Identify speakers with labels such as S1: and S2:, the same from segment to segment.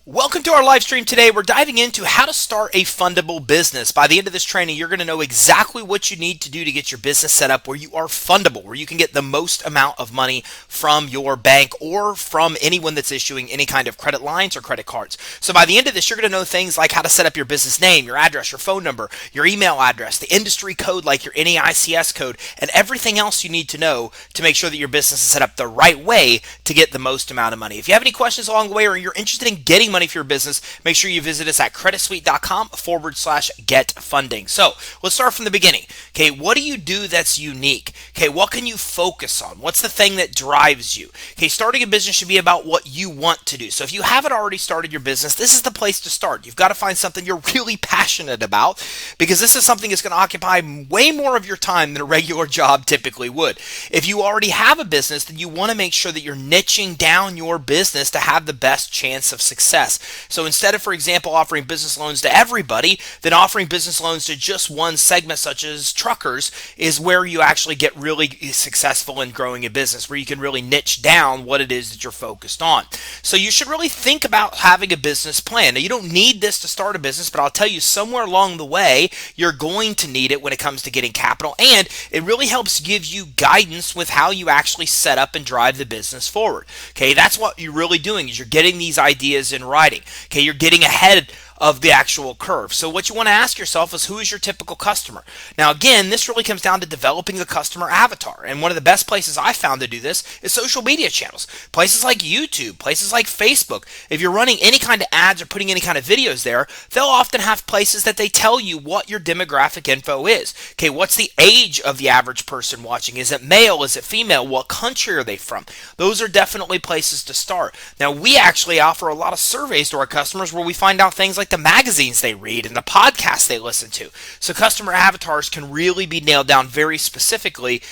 S1: Welcome to our live stream today. We're diving into how to start a fundable business. By the end of this training, you're going to know exactly what you need to do to get your business set up where you are fundable, where you can get the most amount of money from your bank or from anyone that's issuing any kind of credit lines or credit cards. So by the end of this, you're going to know things like how to set up your business name, your address, your phone number, your email address, the industry code like your NAICS code, and everything else you need to know to make sure that your business is set up the right way to get the most amount of money. If you have any questions along the way or you're interested in getting money for your business, make sure you visit us at creditsuite.com/get funding. So let's start from the beginning. Okay, what do you do that's unique? Okay, what can you focus on? What's the thing that drives you? Okay, starting a business should be about what you want to do. So if you haven't already started your business, this is the place to start. You've got to find something you're really passionate about because this is something that's going to occupy way more of your time than a regular job typically would. If you already have a business, then you want to make sure that you're niching down your business to have the best chance of success. So instead of, for example, offering business loans to everybody, then offering business loans to just one segment, such as truckers, is where you actually get really successful in growing a business, where you can really niche down what it is that you're focused on. So you should really think about having a business plan. Now, you don't need this to start a business, but I'll tell you somewhere along the way, you're going to need it when it comes to getting capital, and it really helps give you guidance with how you actually set up and drive the business forward. Okay, that's what you're really doing, is you're getting these ideas in writing. Okay, you're getting ahead of the actual curve. So what you want to ask yourself is, who is your typical customer? Now again, this really comes down to developing the customer avatar. And one of the best places I found to do this is social media channels. Places like YouTube, places like Facebook. If you're running any kind of ads or putting any kind of videos there, they'll often have places that they tell you what your demographic info is. Okay, what's the age of the average person watching? Is it male? Is it female? What country are they from? Those are definitely places to start. Now, we actually offer a lot of surveys to our customers where we find out things like the magazines they read and the podcasts they listen to. So customer avatars can really be nailed down very specifically,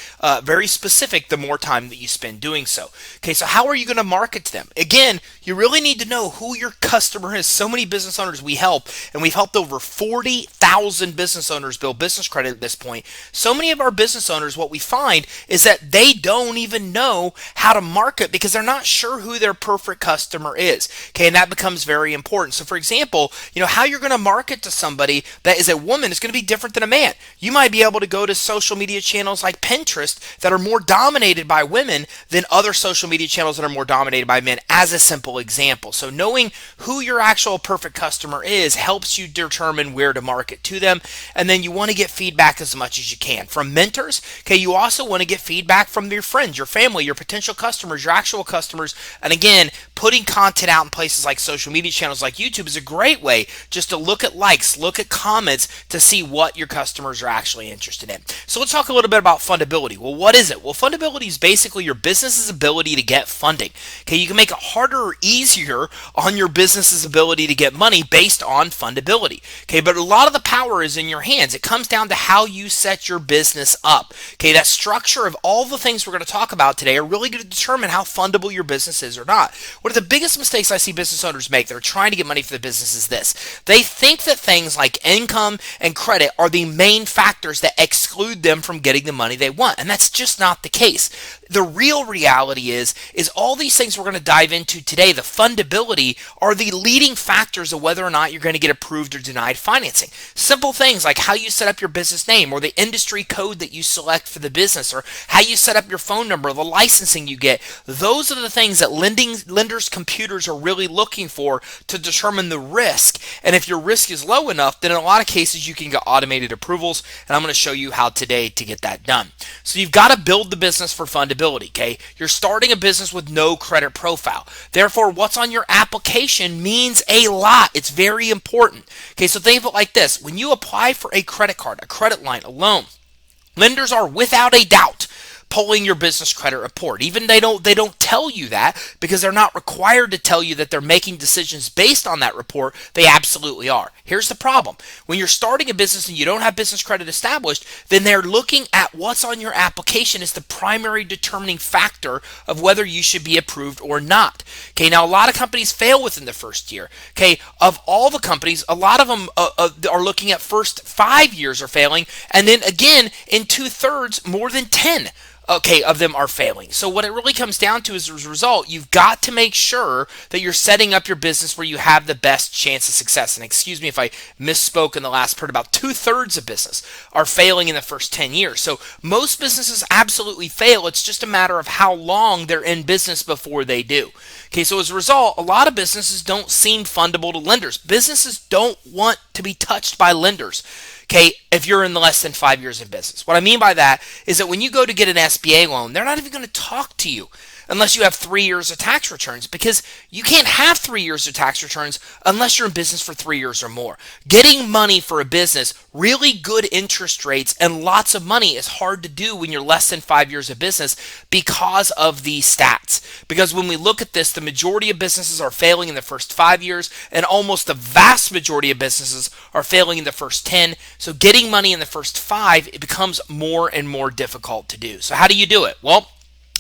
S1: very specific the more time that you spend doing so. Okay, so how are you going to market to them? Again, you really need to know who your customer is. So many business owners we help, and we've helped over 40,000 business owners build business credit at this point. So many of our business owners, what we find is that they don't even know how to market because they're not sure who their perfect customer is. Okay, and that becomes very important. So for example, how you're going to market to somebody that is a woman is going to be different than a man. You might be able to go to social media channels like Pinterest that are more dominated by women than other social media channels that are more dominated by men, as a simple example. So knowing who your actual perfect customer is helps you determine where to market to them. And then you want to get feedback as much as you can from mentors. Okay, you also want to get feedback from your friends, your family, your potential customers, your actual customers. And again, putting content out in places like social media channels like YouTube is a great way just to look at likes, look at comments to see what your customers are actually interested in. So let's talk a little bit about fundability. Well, what is it? Well, fundability is basically your business's ability to get funding. Okay, you can make it harder or easier on your business's ability to get money based on fundability. Okay, but a lot of the power is in your hands. It comes down to how you set your business up. Okay, that structure of all the things we're going to talk about today are really going to determine how fundable your business is or not. One of the biggest mistakes I see business owners make that are trying to get money for the business is this. They think that things like income and credit are the main factors that exclude them from getting the money they want, and that's just not the case. The real reality is all these things we're going to dive into today, the fundability, are the leading factors of whether or not you're going to get approved or denied financing. Simple things like how you set up your business name or the industry code that you select for the business or how you set up your phone number, the licensing you get. Those are the things that lenders' computers are really looking for to determine the risk. And if your risk is low enough, then in a lot of cases you can get automated approvals, and I'm going to show you how today to get that done. So you've got to build the business for fundability. Okay, you're starting a business with no credit profile. Therefore, what's on your application means a lot. It's very important. Okay, so think of it like this. When you apply for a credit card, a credit line, a loan, lenders are without a doubt pulling your business credit report. Even they don't tell you that because they're not required to tell you that they're making decisions based on that report. They absolutely are. Here's the problem. When you're starting a business and you don't have business credit established, then they're looking at what's on your application as the primary determining factor of whether you should be approved or not. Okay, now a lot of companies fail within the first year. Okay, of all the companies, a lot of them are looking at first 5 years are failing, and then again in 2/3, more than 10 okay, of them are failing. So what it really comes down to is, as a result, you've got to make sure that you're setting up your business where you have the best chance of success. And excuse me if I misspoke in the last part, about 2/3 of business are failing in the first 10 years. So most businesses absolutely fail. It's just a matter of how long they're in business before they do. Okay, so as a result, a lot of businesses don't seem fundable to lenders. Businesses don't want to be touched by lenders. Okay, if you're in less than 5 years in business. What I mean by that is that when you go to get an SBA loan, they're not even going to talk to you unless you have 3 years of tax returns, because you can't have 3 years of tax returns unless you're in business for 3 years or more. Getting money for a business, really good interest rates, and lots of money is hard to do when you're less than 5 years of business because of these stats. Because when we look at this, the majority of businesses are failing in the first 5 years, and almost the vast majority of businesses are failing in the first 10. So getting money in the first 5, it becomes more and more difficult to do. So how do you do it? Well,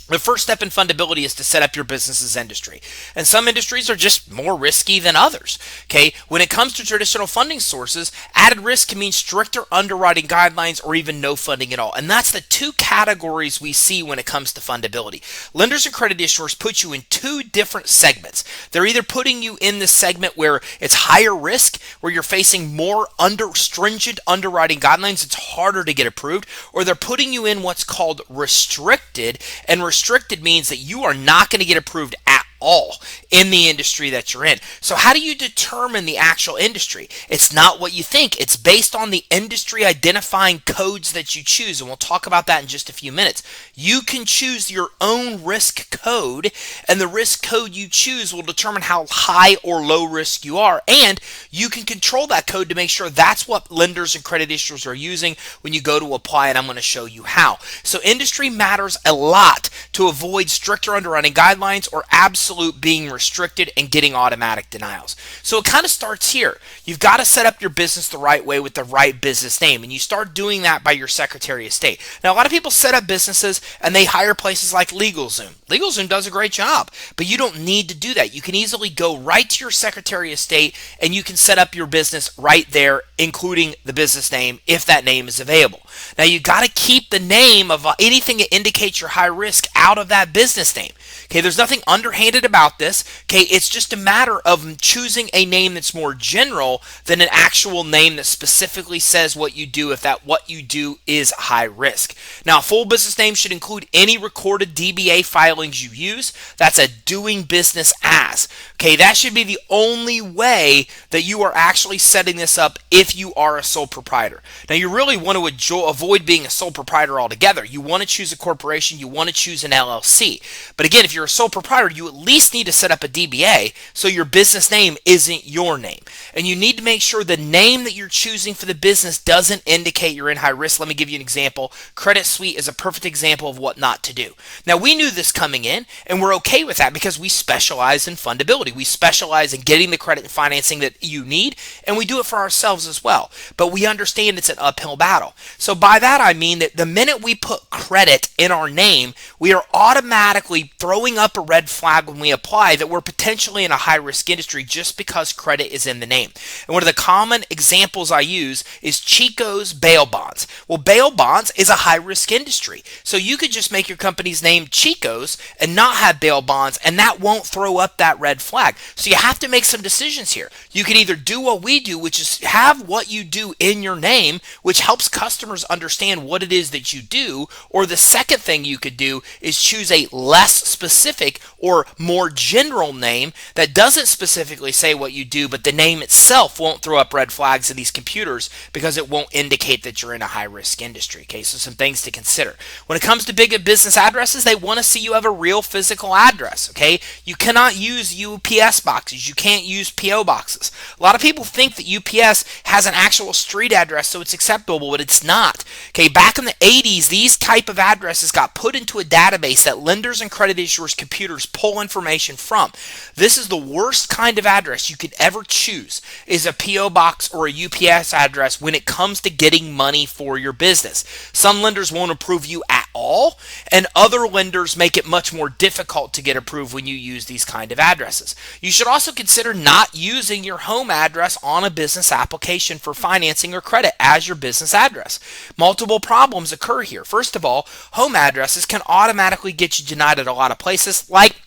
S1: the first step in fundability is to set up your business's industry. And some industries are just more risky than others. Okay, when it comes to traditional funding sources, added risk can mean stricter underwriting guidelines or even no funding at all. And that's the two categories we see when it comes to fundability. Lenders and credit issuers put you in two different segments. They're either putting you in the segment where it's higher risk, where you're facing more stringent underwriting guidelines, it's harder to get approved, or they're putting you in what's called restricted. And restricted means that you are not going to get approved at all in the industry that you're in. So how do you determine the actual industry? It's not what you think. It's based on the industry identifying codes that you choose, and we'll talk about that in just a few minutes. You can choose your own risk code, and the risk code you choose will determine how high or low risk you are, and you can control that code to make sure that's what lenders and credit issuers are using when you go to apply, and I'm going to show you how. So industry matters a lot to avoid stricter underwriting guidelines or absolute being restricted and getting automatic denials. So it kind of starts here. You've got to set up your business the right way with the right business name, and you start doing that by your Secretary of State. Now, a lot of people set up businesses and they hire places like LegalZoom. LegalZoom does a great job, but you don't need to do that. You can easily go right to your Secretary of State and you can set up your business right there, including the business name if that name is available. Now, you got to keep the name of anything that indicates your high risk out of that business name. Okay, there's nothing underhanded about this. Okay, it's just a matter of choosing a name that's more general than an actual name that specifically says what you do if that what you do is high risk. Now, a full business name should include any recorded DBA filings you use. That's a doing business as. Okay, that should be the only way that you are actually setting this up if you are a sole proprietor. Now, you really want to avoid being a sole proprietor altogether. You want to choose a corporation, you want to choose an LLC. But again, if you're a sole proprietor, you at least need to set up a DBA so your business name isn't your name. And you need to make sure the name that you're choosing for the business doesn't indicate you're in high risk. Let me give you an example. CreditSuite is a perfect example of what not to do. Now, we knew this coming in, and we're okay with that because we specialize in fundability. We specialize in getting the credit and financing that you need, and we do it for ourselves as well. But we understand it's an uphill battle. So by that, I mean that the minute we put credit in our name, we are automatically throwing up a red flag when we apply that we're potentially in a high-risk industry just because credit is in the name. And one of the common examples I use is Chico's bail bonds. Well, bail bonds is a high-risk industry. So you could just make your company's name Chico's and not have bail bonds, and that won't throw up that red flag. So you have to make some decisions here. You can either do what we do, which is have what you do in your name, which helps customers understand what it is that you do, or the second thing you could do is choose a less specific or more general name that doesn't specifically say what you do, but the name itself won't throw up red flags in these computers because it won't indicate that you're in a high-risk industry. Okay, so some things to consider. When it comes to big business addresses, they want to see you have a real physical address. Okay, you cannot use UPS boxes. You can't use PO boxes. A lot of people think that UPS has an actual street address, so it's acceptable, but it's not. Okay, back in the 80s, these type of addresses got put into a database that lenders and credit issuers' computers pull information information from. This is the worst kind of address you could ever choose, is a P.O. box or a UPS address when it comes to getting money for your business. Some lenders won't approve you at all, and other lenders make it much more difficult to get approved when you use these kind of addresses. You should also consider not using your home address on a business application for financing or credit as your business address. Multiple problems occur here. First of all, home addresses can automatically get you denied at a lot of places like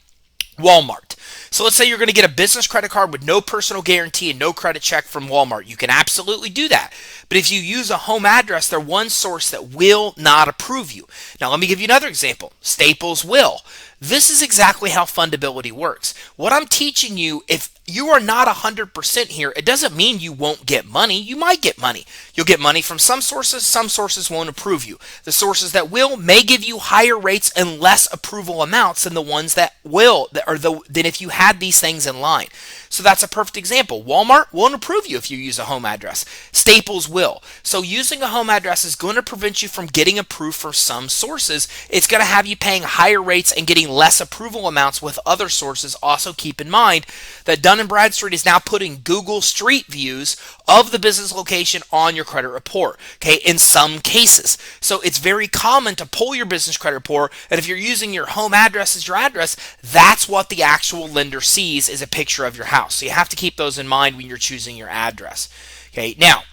S1: Walmart. So let's say you're going to get a business credit card with no personal guarantee and no credit check from Walmart. You can absolutely do that. But if you use a home address, they're one source that will not approve you. Now let me give you another example. Staples will. This is exactly how fundability works. What I'm teaching you, if you are not 100% here, it doesn't mean you won't get money. You might get money. You'll get money from some sources won't approve you. The sources that will may give you higher rates and less approval amounts than the ones that will, than if you had these things in line. So that's a perfect example. Walmart won't approve you if you use a home address. Staples will. So using a home address is going to prevent you from getting approved for some sources. It's going to have you paying higher rates and getting less approval amounts with other sources. Also keep in mind that Dun & Bradstreet is now putting Google Street Views of the business location on your credit report, okay, in some cases. So it's very common to pull your business credit report, and if you're using your home address as your address, that's what the actual lender sees, is a picture of your house. So you have to keep those in mind when you're choosing your address. Okay, now,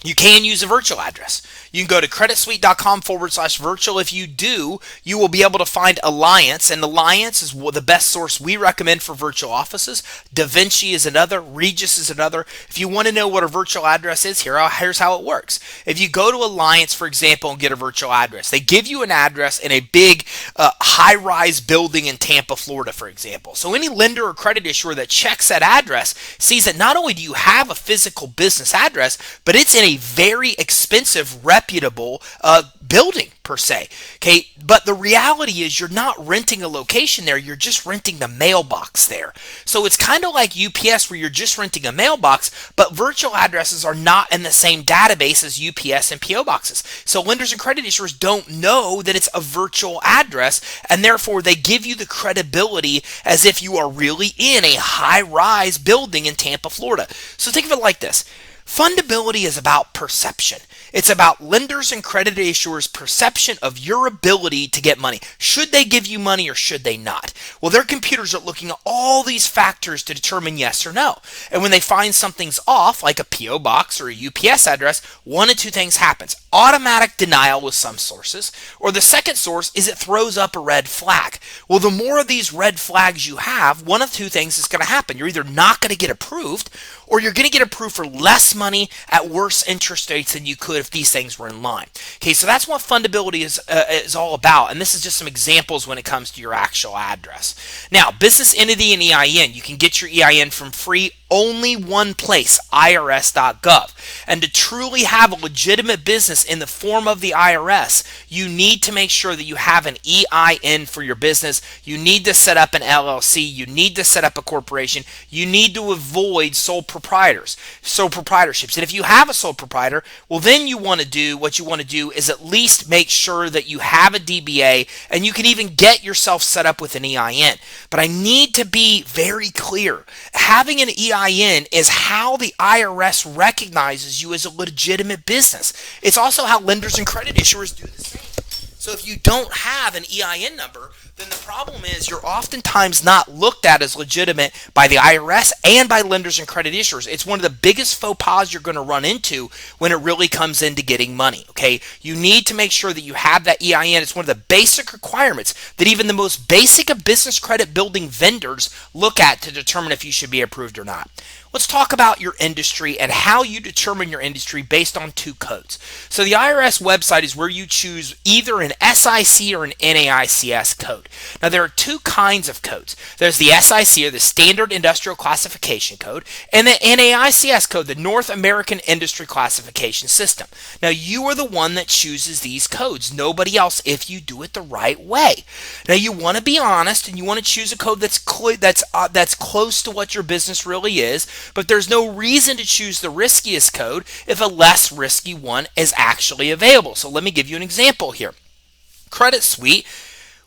S1: you can use a virtual address. You can go to creditsuite.com/virtual. If you do, you will be able to find Alliance, and Alliance is the best source we recommend for virtual offices. DaVinci is another. Regis is another. If you want to know what a virtual address is, here's how it works. If you go to Alliance, for example, and get a virtual address, they give you an address in a big high-rise building in Tampa, Florida, for example. So any lender or credit issuer that checks that address sees that not only do you have a physical business address, but it's in a very expensive, reputable building per se. Okay, but the reality is you're not renting a location there, you're just renting the mailbox there. So it's kind of like UPS where you're just renting a mailbox, but virtual addresses are not in the same database as UPS and PO boxes. So lenders and credit issuers don't know that it's a virtual address, and therefore they give you the credibility as if you are really in a high-rise building in Tampa, Florida. So think of it like this. Fundability is about perception. It's about lenders and credit issuers' perception of your ability to get money. Should they give you money or should they not? Well, their computers are looking at all these factors to determine yes or no. And when they find something's off, like a P.O. box or a UPS address, one of two things happens. Automatic denial with some sources, or the second source is it throws up a red flag. Well, the more of these red flags you have, one of two things is going to happen. You're either not going to get approved, or you're going to get approved for less money at worse interest rates than you could if these things were in line. Okay, so that's what fundability is all about, and this is just some examples when it comes to your actual address. Now, business entity and EIN, you can get your EIN from free only one place, irs.gov. And to truly have a legitimate business in the form of the IRS, you need to make sure that you have an EIN for your business. You need to set up an LLC. You need to set up a corporation. You need to avoid sole proprietorships. And if you have a sole proprietor, well, then what you want to do is at least make sure that you have a DBA, and you can even get yourself set up with an EIN. But I need to be very clear. Having an EIN is how the IRS recognizes you as a legitimate business. It's also how lenders and credit issuers do the same. So if you don't have an EIN number, then the problem is you're oftentimes not looked at as legitimate by the IRS and by lenders and credit issuers. It's one of the biggest faux pas you're going to run into when it really comes into getting money, okay? You need to make sure that you have that EIN. It's one of the basic requirements that even the most basic of business credit building vendors look at to determine if you should be approved or not. Let's talk about your industry and how you determine your industry based on two codes. So the IRS website is where you choose either an SIC or an NAICS code. Now there are two kinds of codes. There's the SIC, or the Standard Industrial Classification Code, and the NAICS code, the North American Industry Classification System. Now you are the one that chooses these codes, nobody else, if you do it the right way. Now you want to be honest and you want to choose a code that's close to what your business really is, but there's no reason to choose the riskiest code if a less risky one is actually available. So let me give you an example here. CreditSuite,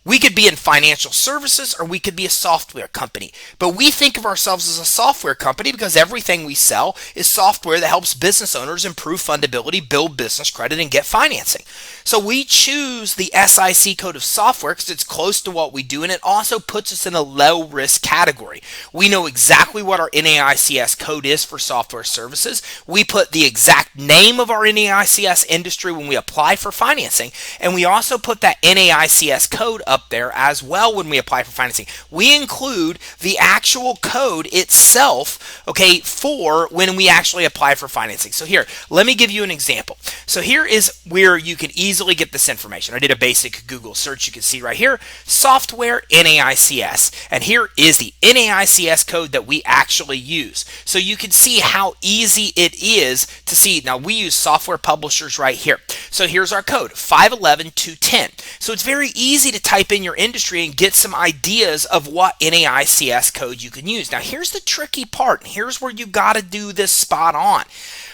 S1: We could be in financial services or we could be a software company. But we think of ourselves as a software company because everything we sell is software that helps business owners improve fundability, build business credit, and get financing. So we choose the SIC code of software because it's close to what we do, and it also puts us in a low risk category. We know exactly what our NAICS code is for software services. We put the exact name of our NAICS industry when we apply for financing, and we also put that NAICS code up there as well when we apply for financing. We include the actual code itself, okay, for when we actually apply for financing. So here, let me give you an example. So here is where you can easily get this information. I did a basic Google search. You can see right here, software NAICS, and here is the NAICS code that we actually use. So you can see how easy it is to see. Now we use software publishers right here. So here's our code, 511210. So it's very easy to type in your industry and get some ideas of what NAICS code you can use. Now here's the tricky part. Here's where you got to do this spot on.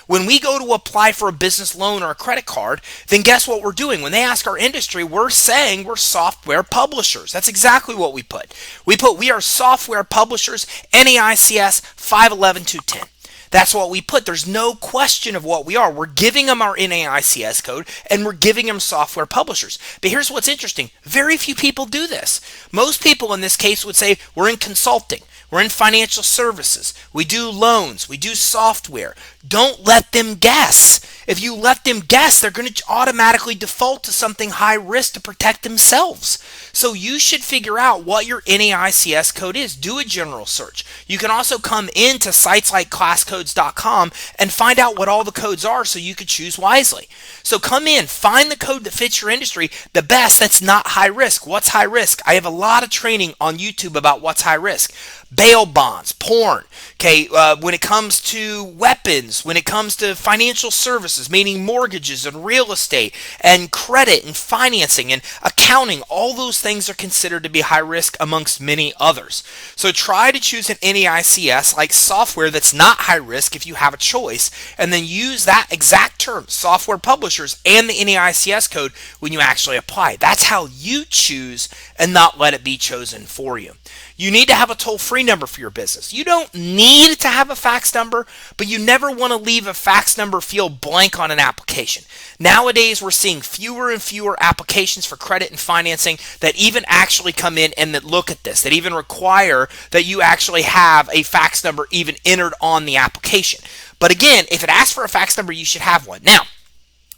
S1: When we go to apply for a business loan or a credit card, then guess what we're doing? When they ask our industry, we're saying we're software publishers. That's exactly what we put. We are software publishers, NAICS 511210. That's what we put. There's no question of what we are. We're giving them our NAICS code and we're giving them software publishers. But here's what's interesting. Very few people do this. Most people in this case would say we're in consulting. We're in financial services. We do loans. We do software. Don't let them guess. If you let them guess, they're going to automatically default to something high risk to protect themselves. So you should figure out what your NAICS code is. Do a general search. You can also come into sites like classcodes.com and find out what all the codes are so you could choose wisely. So come in, find the code that fits your industry, the best that's not high risk. What's high risk? I have a lot of training on YouTube about what's high risk. Bail bonds, porn, okay, when it comes to weapons, when it comes to financial services, meaning mortgages and real estate and credit and financing and accounting, all those things are considered to be high risk amongst many others. So try to choose an NAICS like software that's not high risk if you have a choice, and then use that exact term, software publishers, and the NAICS code when you actually apply. That's how you choose and not let it be chosen for you. You need to have a toll-free number for your business. You don't need to have a fax number, but you never want to leave a fax number field blank on an application. Nowadays, we're seeing fewer and fewer applications for credit and financing that even actually come in and that look at this, that even require that you actually have a fax number even entered on the application. But again, if it asks for a fax number, you should have one. Now,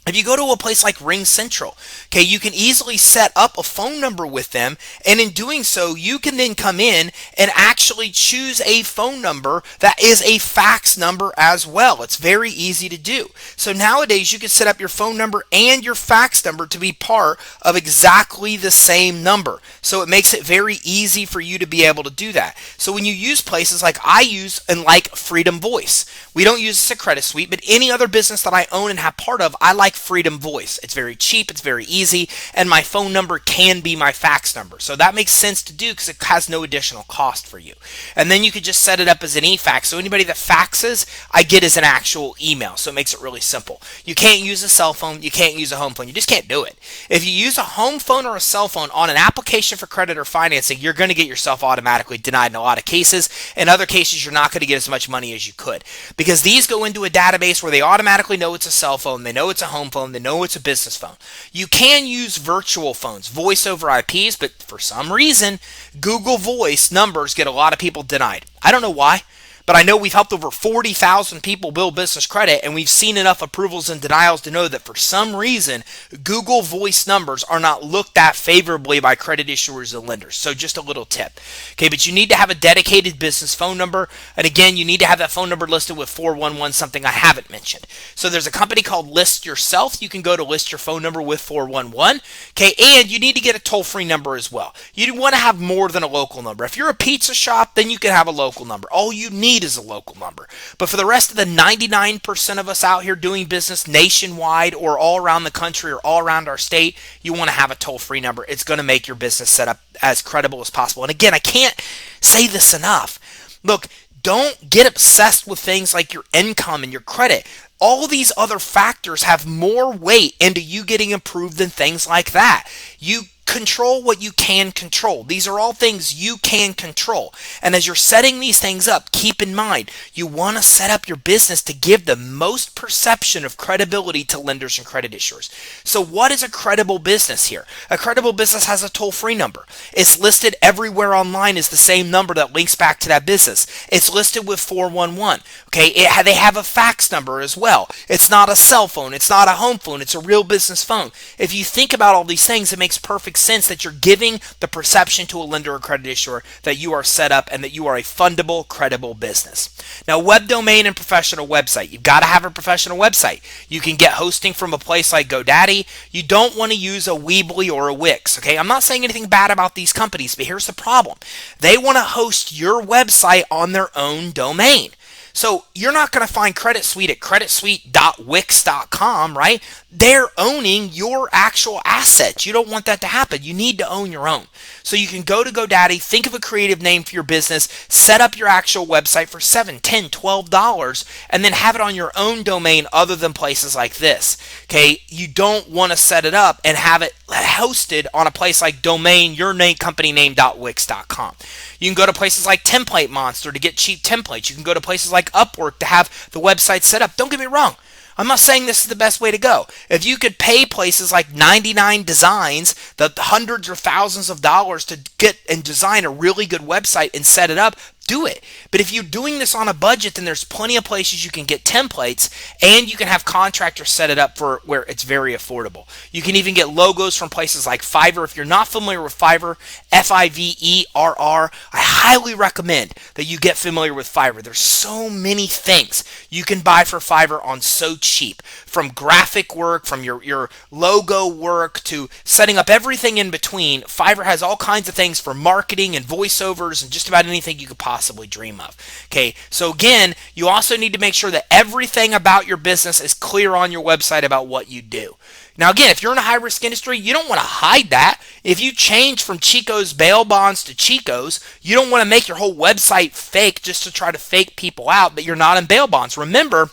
S1: if you go to a place like Ring Central, okay, you can easily set up a phone number with them, and in doing so, you can then come in and actually choose a phone number that is a fax number as well. It's very easy to do. So nowadays, you can set up your phone number and your fax number to be part of exactly the same number. So it makes it very easy for you to be able to do that. So when you use places like I use and like Freedom Voice, we don't use this at CreditSuite, but any other business that I own and have part of, I like Freedom Voice. It's very cheap, it's very easy, and my phone number can be my fax number. So that makes sense to do because it has no additional cost for you. And then you could just set it up as an e-fax. So anybody that faxes, I get as an actual email. So it makes it really simple. You can't use a cell phone, you can't use a home phone, you just can't do it. If you use a home phone or a cell phone on an application for credit or financing, you're going to get yourself automatically denied in a lot of cases. In other cases, you're not going to get as much money as you could, because these go into a database where they automatically know it's a cell phone, they know it's a home phone, they know it's a business phone. You can use virtual phones, voice over IPs, but for some reason, Google Voice numbers get a lot of people denied. I don't know why, but I know we've helped over 40,000 people build business credit, and we've seen enough approvals and denials to know that for some reason, Google Voice numbers are not looked at favorably by credit issuers and lenders. So just a little tip. Okay, but you need to have a dedicated business phone number, and again, you need to have that phone number listed with 411, something I haven't mentioned. So there's a company called List Yourself. You can go to list your phone number with 411. Okay, and you need to get a toll-free number as well. You want to have more than a local number. If you're a pizza shop, then you can have a local number. All you need is a local number. But for the rest of the 99% of us out here doing business nationwide or all around the country or all around our state, you want to have a toll-free number. It's going to make your business set up as credible as possible. And again, I can't say this enough. Look, don't get obsessed with things like your income and your credit. All these other factors have more weight into you getting approved than things like that. You control what you can control. These are all things you can control. And as you're setting these things up, keep in mind, you want to set up your business to give the most perception of credibility to lenders and credit issuers. So what is a credible business here? A credible business has a toll-free number. It's listed everywhere online as the same number that links back to that business. It's listed with 411. Okay, they have a fax number as well. It's not a cell phone. It's not a home phone. It's a real business phone. If you think about all these things, it makes perfect sense that you're giving the perception to a lender or credit issuer that you are set up and that you are a fundable, credible business. Now, web domain and professional website. You've got to have a professional website. You can get hosting from a place like GoDaddy. You don't want to use a Weebly or a Wix. Okay, I'm not saying anything bad about these companies, but here's the problem. They want to host your website on their own domain. So you're not going to find CreditSuite at creditsuite.wix.com, right? They're owning your actual assets. You don't want that to happen. You need to own your own. So you can go to GoDaddy, think of a creative name for your business, set up your actual website for $7, $10, $12, and then have it on your own domain other than places like this. Okay, you don't want to set it up and have it hosted on a place like domain, your name, company name.wix.com. You can go to places like Template Monster to get cheap templates. You can go to places like Upwork to have the website set up. Don't get me wrong. I'm not saying this is the best way to go. If you could pay places like 99 Designs the hundreds or thousands of dollars to get and design a really good website and set it up, do it. But if you're doing this on a budget, then there's plenty of places you can get templates and you can have contractors set it up for where it's very affordable. You can even get logos from places like Fiverr. If you're not familiar with Fiverr, Fiverr, I highly recommend that you get familiar with Fiverr. There's so many things you can buy for Fiverr on so cheap. From graphic work, from your logo work, to setting up everything in between. Fiverr has all kinds of things for marketing and voiceovers and just about anything you could possibly dream of. Okay, so again, you also need to make sure that everything about your business is clear on your website about what you do. Now again, if you're in a high-risk industry, you don't want to hide that. If you change from Chico's bail bonds to Chico's, you don't want to make your whole website fake just to try to fake people out that you're not in bail bonds. Remember,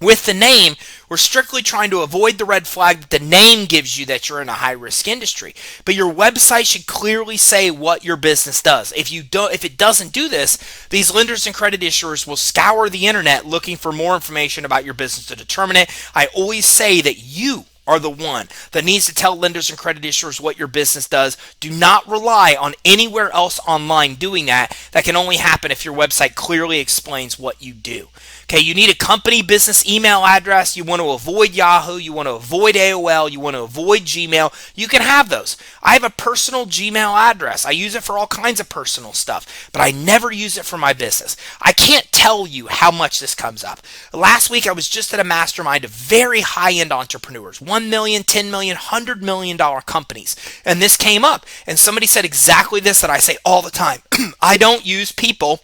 S1: with the name, we're strictly trying to avoid the red flag that the name gives you that you're in a high-risk industry. But your website should clearly say what your business does. If it doesn't do this, these lenders and credit issuers will scour the internet looking for more information about your business to determine it. I always say that you are the one that needs to tell lenders and credit issuers what your business does. Do not rely on anywhere else online doing that. That can only happen if your website clearly explains what you do. Okay, you need a company business email address. You want to avoid Yahoo. You want to avoid AOL. You want to avoid Gmail. You can have those. I have a personal Gmail address. I use it for all kinds of personal stuff, but I never use it for my business. I can't tell you how much this comes up. Last week, I was just at a mastermind of very high-end entrepreneurs, $1 million, $10 million, $100 million companies, and this came up, and somebody said exactly this that I say all the time. I don't use people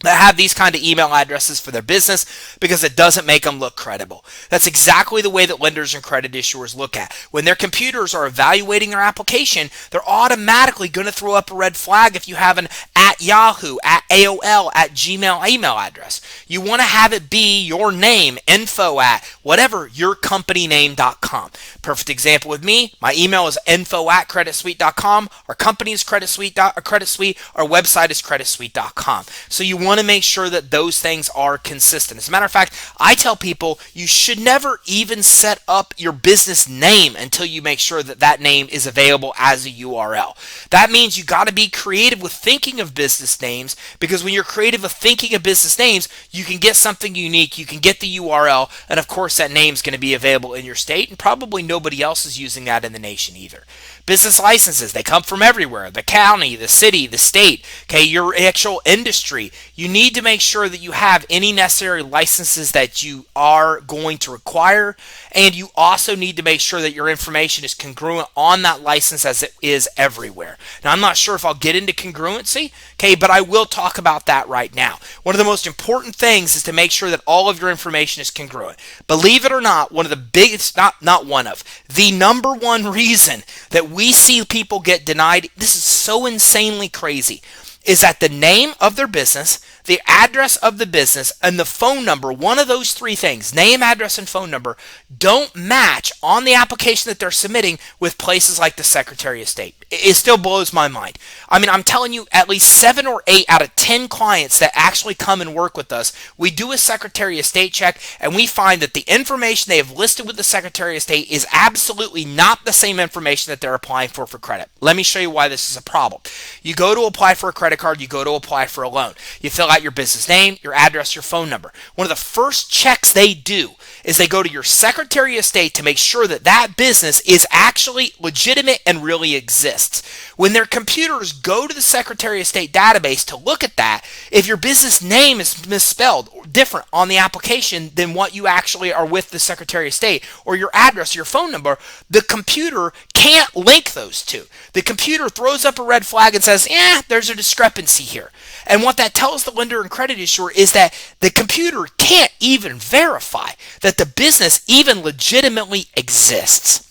S1: that have these kind of email addresses for their business because it doesn't make them look credible. That's exactly the way that lenders and credit issuers look at. When their computers are evaluating their application, they're automatically going to throw up a red flag if you have an at Yahoo, at AOL, at Gmail email address. You want to have it be your name, info at whatever, yourcompanyname.com. Perfect example with me. My email is info@creditsuite.com. Our company is CreditSuite. Our website is creditsuite.com. So you want to make sure that those things are consistent. As a matter of fact, I tell people you should never even set up your business name until you make sure that that name is available as a URL. That means you got to be creative with thinking of business names, because when you're creative with thinking of business names, you can get something unique, you can get the URL, and of course that name is going to be available in your state, and probably nobody else is using that in the nation either. Business licenses, they come from everywhere. The county, the city, the state, okay, your actual industry. You need to make sure that you have any necessary licenses that you are going to require, and you also need to make sure that your information is congruent on that license as it is everywhere. Now, I'm not sure if I'll get into congruency, okay, but I will talk about that right now. One of the most important things is to make sure that all of your information is congruent. Believe it or not, one of the biggest, the number one reason that we see people get denied, this is so insanely crazy, is that the name of their business, the address of the business, and the phone number, one of those three things, name, address, and phone number, don't match on the application that they're submitting with places like the Secretary of State. It still blows my mind. I mean, I'm telling you, at least 7 or 8 out of 10 clients that actually come and work with us, we do a Secretary of State check, and we find that the information they have listed with the Secretary of State is absolutely not the same information that they're applying for credit. Let me show you why this is a problem. You go to apply for a credit card, you go to apply for a loan. You fill out your business name, your address, your phone number. One of the first checks they do is they go to your Secretary of State to make sure that that business is actually legitimate and really exists. When their computers go to the Secretary of State database to look at that, if your business name is misspelled or different on the application than what you actually are with the Secretary of State, or your address, your phone number, the computer can't link those two. The computer throws up a red flag and says, there's a discrepancy here. And what that tells the lender and credit issuer is that the computer can't even verify that the business even legitimately exists.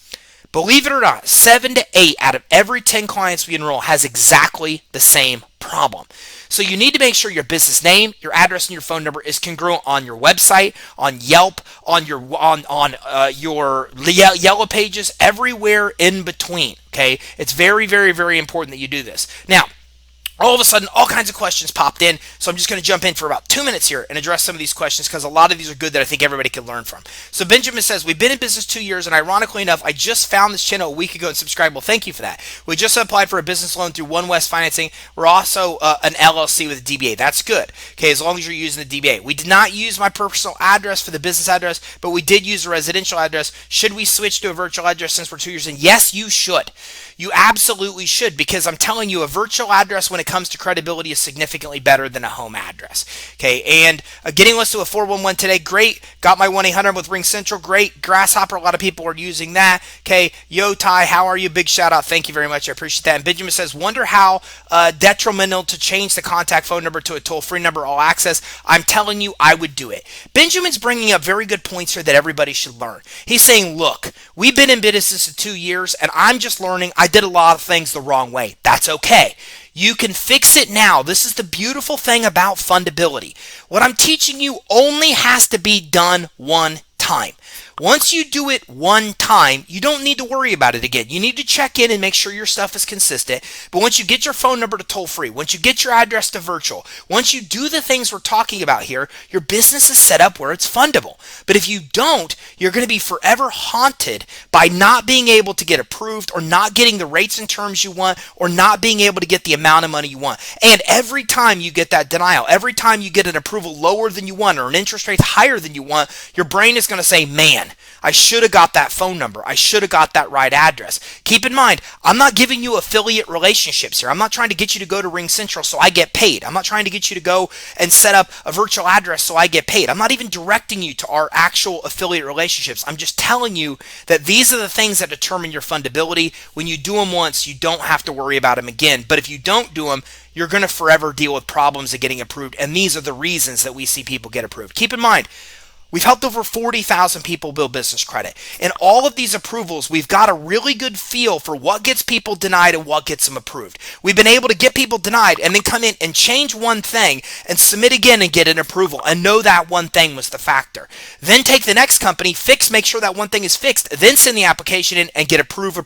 S1: Believe it or not, 7 to 8 out of every 10 clients we enroll has exactly the same problem. So you need to make sure your business name, your address, and your phone number is congruent on your website, on Yelp, on your Yellow Pages, everywhere in between. Okay, it's very, very, very important that you do this. Now, all of a sudden, all kinds of questions popped in, so I'm just going to jump in for about 2 minutes here and address some of these questions because a lot of these are good that I think everybody can learn from. So Benjamin says, we've been in business 2 years, and ironically enough, I just found this channel a week ago and subscribed. Well, thank you for that. We just applied for a business loan through One West Financing. We're also an LLC with a DBA. That's good, okay, as long as you're using the DBA. We did not use my personal address for the business address, but we did use a residential address. Should we switch to a virtual address since we're 2 years in? Yes, you should. You absolutely should, because I'm telling you, a virtual address when it comes to credibility is significantly better than a home address. Okay, and getting us to a 411 today, great. Got my 1-800 with Ring Central, great. Grasshopper, a lot of people are using that. Okay, Yo Ty, how are you? Big shout out, thank you very much, I appreciate that. And Benjamin says, wonder how detrimental to change the contact phone number to a toll-free number, all access. I'm telling you, I would do it. Benjamin's bringing up very good points here that everybody should learn. He's saying, look, we've been in business for 2 years, and I'm just learning. I did a lot of things the wrong way. That's okay. You can fix it now. This is the beautiful thing about fundability. What I'm teaching you only has to be done one time. Once you do it one time, you don't need to worry about it again. You need to check in and make sure your stuff is consistent. But once you get your phone number to toll free, once you get your address to virtual, once you do the things we're talking about here, your business is set up where it's fundable. But if you don't, you're going to be forever haunted by not being able to get approved, or not getting the rates and terms you want, or not being able to get the amount of money you want. And every time you get that denial, every time you get an approval lower than you want or an interest rate higher than you want, your brain is going to say, man, I should have got that phone number. I should have got that right address. Keep in mind, I'm not giving you affiliate relationships here. I'm not trying to get you to go to Ring Central so I get paid. I'm not trying to get you to go and set up a virtual address so I get paid. I'm not even directing you to our actual affiliate relationships. I'm just telling you that these are the things that determine your fundability. When you do them once, you don't have to worry about them again. But if you don't do them, you're going to forever deal with problems of getting approved. And these are the reasons that we see people get approved. Keep in mind, we've helped over 40,000 people build business credit. In all of these approvals, we've got a really good feel for what gets people denied and what gets them approved. We've been able to get people denied and then come in and change one thing and submit again and get an approval and know that one thing was the factor. Then take the next company, make sure that one thing is fixed, then send the application in and get approve.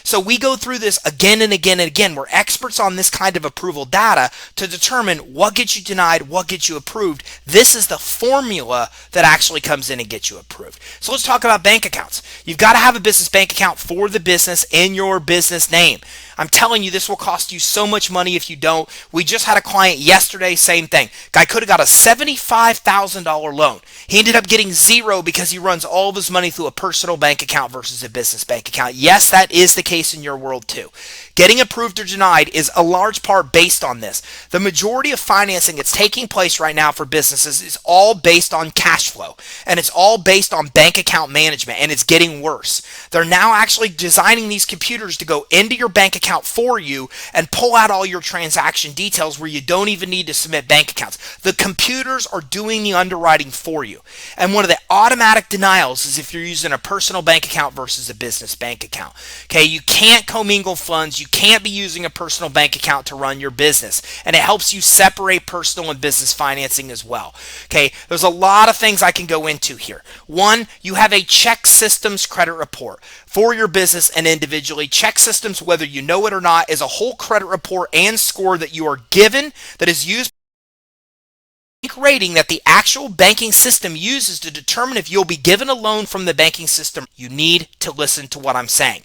S1: So we go through this again and again and again. We're experts on this kind of approval data to determine what gets you denied, what gets you approved. This is the formula that actually comes in and gets you approved. So let's talk about bank accounts. You've got to have a business bank account for the business in your business name. I'm telling you, this will cost you so much money if you don't. We just had a client yesterday, same thing. Guy could have got a $75,000 loan. He ended up getting zero because he runs all of his money through a personal bank account versus a business bank account. Yes, that is the case in your world too. Getting approved or denied is a large part based on this. The majority of financing that's taking place right now for businesses is all based on cash flow, and it's all based on bank account management, and it's getting worse. They're now actually designing these computers to go into your bank account account for you and pull out all your transaction details where you don't even need to submit bank accounts. The computers are doing the underwriting for you. And one of the automatic denials is if you're using a personal bank account versus a business bank account. Okay, you can't commingle funds. You can't be using a personal bank account to run your business. And it helps you separate personal and business financing as well. Okay, there's a lot of things I can go into here. One, you have a check systems credit report for your business and individually. Check systems, whether you know it or not, is a whole credit report and score that you are given that is used rating that the actual banking system uses to determine if you'll be given a loan from the banking system. You need to listen to what I'm saying.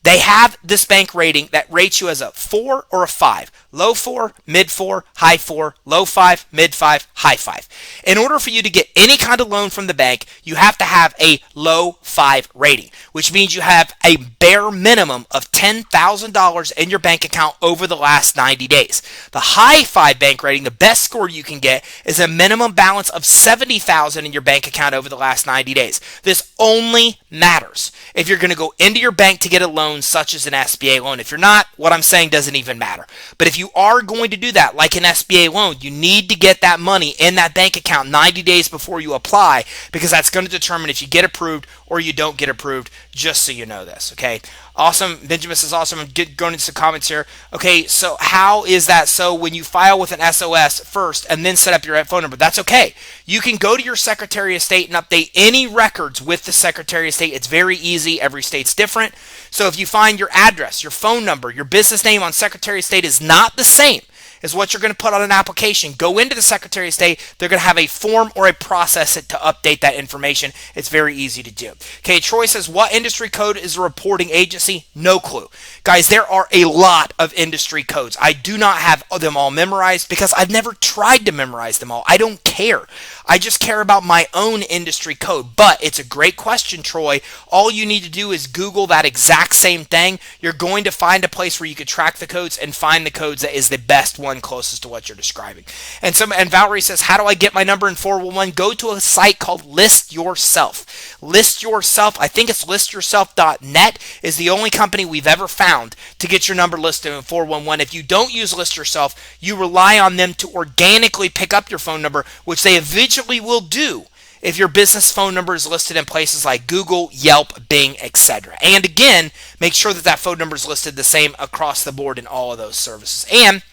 S1: They have this bank rating that rates you as a 4 or a 5. Low 4, mid 4, high 4, low 5, mid 5, high 5. In order for you to get any kind of loan from the bank, you have to have a low 5 rating, which means you have a bare minimum of $10,000 in your bank account over the last 90 days. The high 5 bank rating, the best score you can get, is a minimum balance of $70,000 in your bank account over the last 90 days. This only matters if you're going to go into your bank to get a loan such as an SBA loan. If you're not, what I'm saying doesn't even matter. But if you are going to do that, like an SBA loan, you need to get that money in that bank account 90 days before you apply, because that's going to determine if you get approved or you don't get approved, just so you know this, okay? Awesome. Benjamin says awesome. I'm going into some comments here. Okay, so how is that so when you file with an SOS first and then set up your phone number? That's okay. You can go to your Secretary of State and update any records with the Secretary of State. It's very easy. Every state's different. So if you find your address, your phone number, your business name on Secretary of State is not the same is what you're going to put on an application, go into the Secretary of State. They're going to have a form or a process to update that information. It's very easy to do. Okay, Troy says, what industry code is a reporting agency? No clue. Guys, there are a lot of industry codes. I do not have them all memorized because I've never tried to memorize them all. I don't care. I just care about my own industry code. But it's a great question, Troy. All you need to do is Google that exact same thing. You're going to find a place where you can track the codes and find the codes that is the best one closest to what you're describing. And Valerie says, how do I get my number in 411? Go to a site called List Yourself. List Yourself, I think it's listyourself.net, is the only company we've ever found to get your number listed in 411. If you don't use List Yourself, you rely on them to organically pick up your phone number, which they eventually will do if your business phone number is listed in places like Google, Yelp, Bing, etc. And again, make sure that that phone number is listed the same across the board in all of those services. And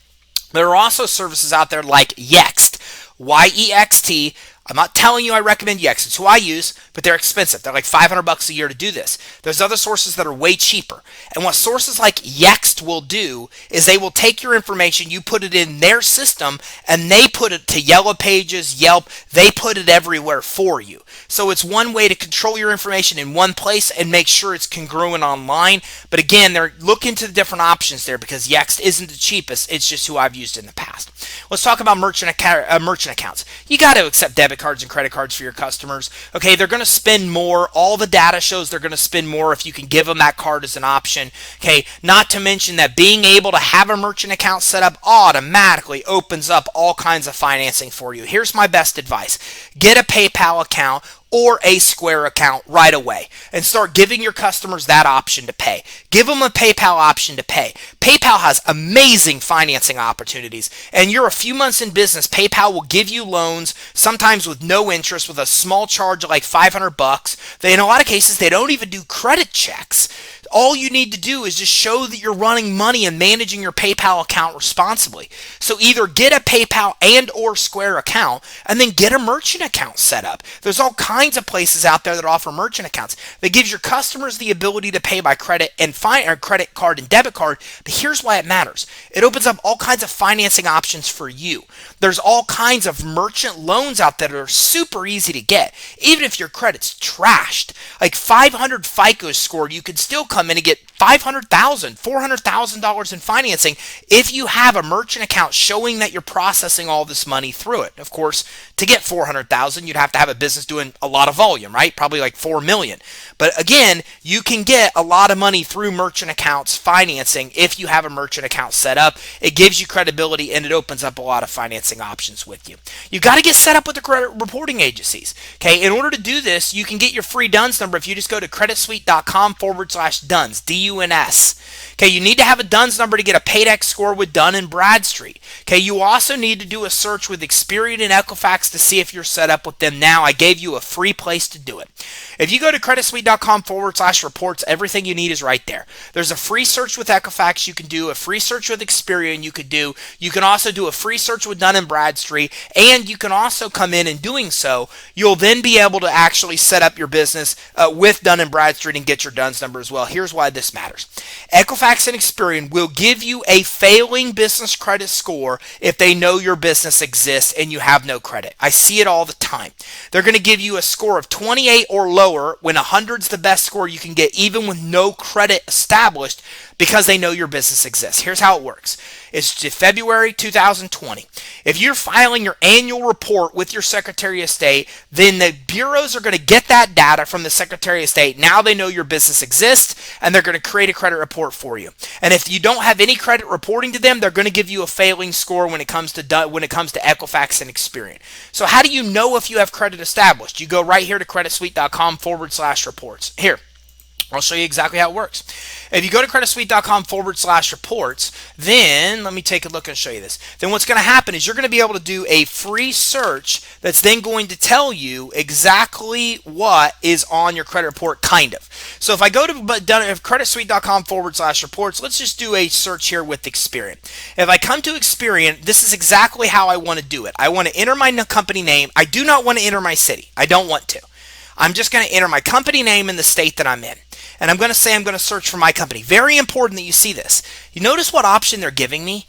S1: there are also services out there like Yext, Y-E-X-T. I'm not telling you I recommend Yext. It's who I use, but they're expensive. They're like $500 a year to do this. There's other sources that are way cheaper. And what sources like Yext will do is they will take your information, you put it in their system, and they put it to Yellow Pages, Yelp. They put it everywhere for you. So it's one way to control your information in one place and make sure it's congruent online. But again, they're looking into the different options there because Yext isn't the cheapest. It's just who I've used in the past. Let's talk about merchant accounts. You got to accept debit cards and credit cards for your customers. Okay, they're going to spend more. All the data shows they're going to spend more if you can give them that card as an option. Okay, not to mention that being able to have a merchant account set up automatically opens up all kinds of financing for you. Here's my best advice. Get a PayPal account or a Square account right away and start giving your customers that option to pay. Give them a PayPal option to pay. PayPal has amazing financing opportunities, and you're a few months in business, PayPal will give you loans, sometimes with no interest, with a small charge of like $500. In a lot of cases, they don't even do credit checks. All you need to do is just show that you're running money and managing your PayPal account responsibly. So either get a PayPal and or Square account and then get a merchant account set up. There's all kinds of places out there that offer merchant accounts that gives your customers the ability to pay by credit and credit card and debit card. But here's why it matters. It opens up all kinds of financing options for you. There's all kinds of merchant loans out there that are super easy to get. Even if your credit's trashed, like 500 FICO score, you can still come in and get $500,000, $400,000 in financing if you have a merchant account showing that you're processing all this money through it. Of course, to get $400,000, you'd have to have a business doing a lot of volume, right? Probably like 4 million. But again, you can get a lot of money through merchant accounts financing if you have a merchant account set up. It gives you credibility and it opens up a lot of financing options with you. You've got to get set up with the credit reporting agencies. Okay, in order to do this, you can get your free DUNS number if you just go to creditsuite.com/DUNS. DUNS, D-U-N-S. Okay, you need to have a DUNS number to get a Paydex score with Dun & Bradstreet. Okay, you also need to do a search with Experian and Equifax to see if you're set up with them now. I gave you a free place to do it. If you go to CreditSuite.com/reports, everything you need is right there. There's a free search with Equifax you can do, a free search with Experian you could do. You can also do a free search with Dun & Bradstreet, and you can also come in and doing so, you'll then be able to actually set up your business with Dun & Bradstreet and get your DUNS number as well. Here's why this matters. Equifax and Experian will give you a failing business credit score if they know your business exists and you have no credit. I see it all the time. They're going to give you a score of 28 or lower when 100's the best score you can get, even with no credit established, because they know your business exists. Here's how it works. It's February 2020. If you're filing your annual report with your Secretary of State, then the bureaus are going to get that data from the Secretary of State. Now they know your business exists, and they're going to create a credit report for you. And if you don't have any credit reporting to them, they're going to give you a failing score when it comes to Equifax and Experian. So how do you know if you have credit established? You go right here to CreditSuite.com/reports. Here, I'll show you exactly how it works. If you go to CreditSuite.com/reports, then let me take a look and show you this. Then what's going to happen is you're going to be able to do a free search that's then going to tell you exactly what is on your credit report, kind of. So if I go to CreditSuite.com/reports, let's just do a search here with Experian. If I come to Experian, this is exactly how I want to do it. I want to enter my company name. I do not want to enter my city. I don't want to. I'm just going to enter my company name in the state that I'm in. And I'm going to say I'm going to search for my company. Very important that you see this. You notice what option they're giving me?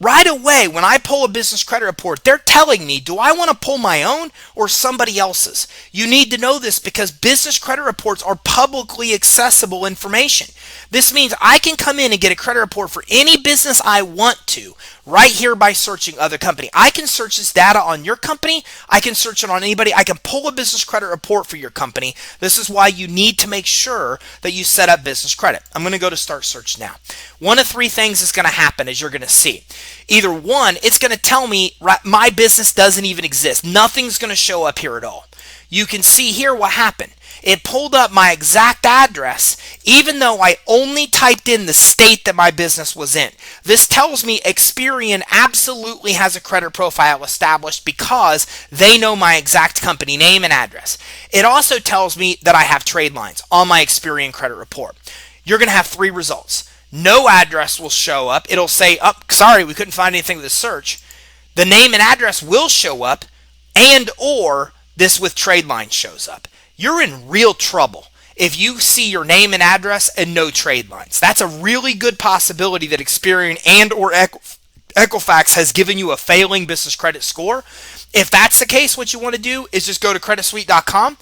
S1: Right away, when I pull a business credit report, they're telling me, do I want to pull my own or somebody else's? You need to know this because business credit reports are publicly accessible information. This means I can come in and get a credit report for any business I want to right here by searching other company. I can search this data on your company. I can search it on anybody. I can pull a business credit report for your company. This is why you need to make sure that you set up business credit. I'm going to go to start search now. One of three things is going to happen as you're going to see. Either one, it's going to tell me my business doesn't even exist. Nothing's going to show up here at all. You can see here what happened. It pulled up my exact address even though I only typed in the state that my business was in. This tells me Experian absolutely has a credit profile established because they know my exact company name and address. It also tells me that I have trade lines on my Experian credit report. You're going to have three results. No address will show up. It'll say, oh, sorry, we couldn't find anything with the search. The name and address will show up, and or this with trade lines shows up. You're in real trouble if you see your name and address and no trade lines. That's a really good possibility that Experian and or Equifax has given you a failing business credit score. If that's the case, what you want to do is just go to CreditSuite.com,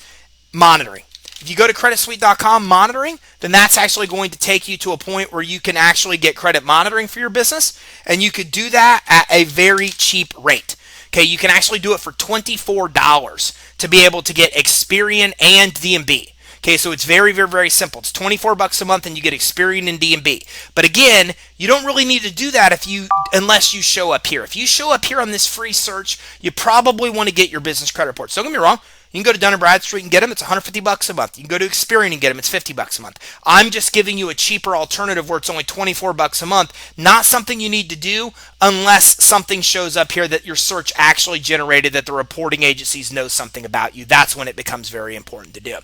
S1: monitoring. If you go to CreditSuite.com monitoring, then that's actually going to take you to a point where you can actually get credit monitoring for your business, and you could do that at a very cheap rate. Okay, you can actually do it for $24 to be able to get Experian and D&B. Okay, so it's very, very, very simple. It's $24 a month and you get Experian and D&B. But again, you don't really need to do that unless you show up here. If you show up here on this free search, you probably want to get your business credit reports. Don't get me wrong. You can go to Dun & Bradstreet and get them. It's $150 a month. You can go to Experian and get them. It's $50 a month. I'm just giving you a cheaper alternative where it's only $24 a month. Not something you need to do unless something shows up here that your search actually generated, that the reporting agencies know something about you. That's when it becomes very important to do.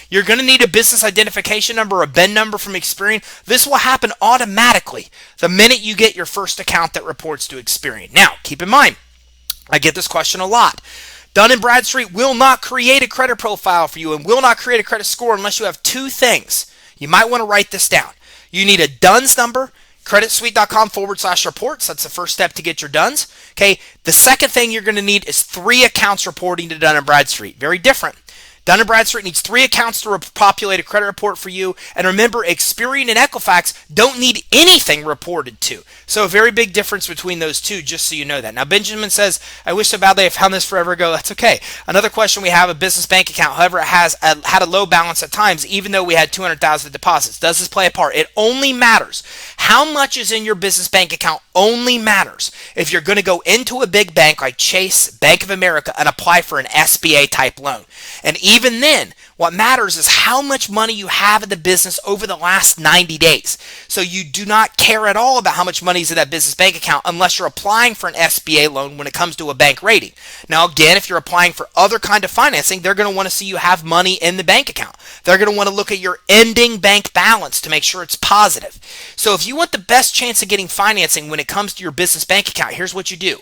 S1: You're going to need a business identification number, a BIN number from Experian. This will happen automatically the minute you get your first account that reports to Experian. Now, keep in mind, I get this question a lot. Dun & Bradstreet will not create a credit profile for you and will not create a credit score unless you have two things. You might want to write this down. You need a DUNS number, CreditSuite.com/reports. That's the first step to get your DUNS. Okay. The second thing you're going to need is 3 accounts reporting to Dun & Bradstreet. Very different. Dun & Bradstreet needs 3 accounts to populate a credit report for you. And remember, Experian and Equifax don't need anything reported to. So a very big difference between those two, just so you know that. Now, Benjamin says, I wish so badly I found this forever ago. That's okay. Another question, we have a business bank account. However, it has had a low balance at times, even though we had 200,000 deposits. Does this play a part? It only matters. How much is in your business bank account only matters if you're going to go into a big bank like Chase, Bank of America, and apply for an SBA type loan. And Even then, what matters is how much money you have in the business over the last 90 days. So you do not care at all about how much money is in that business bank account unless you're applying for an SBA loan when it comes to a bank rating. Now again, if you're applying for other kind of financing, they're going to want to see you have money in the bank account. They're going to want to look at your ending bank balance to make sure it's positive. So if you want the best chance of getting financing when it comes to your business bank account, here's what you do.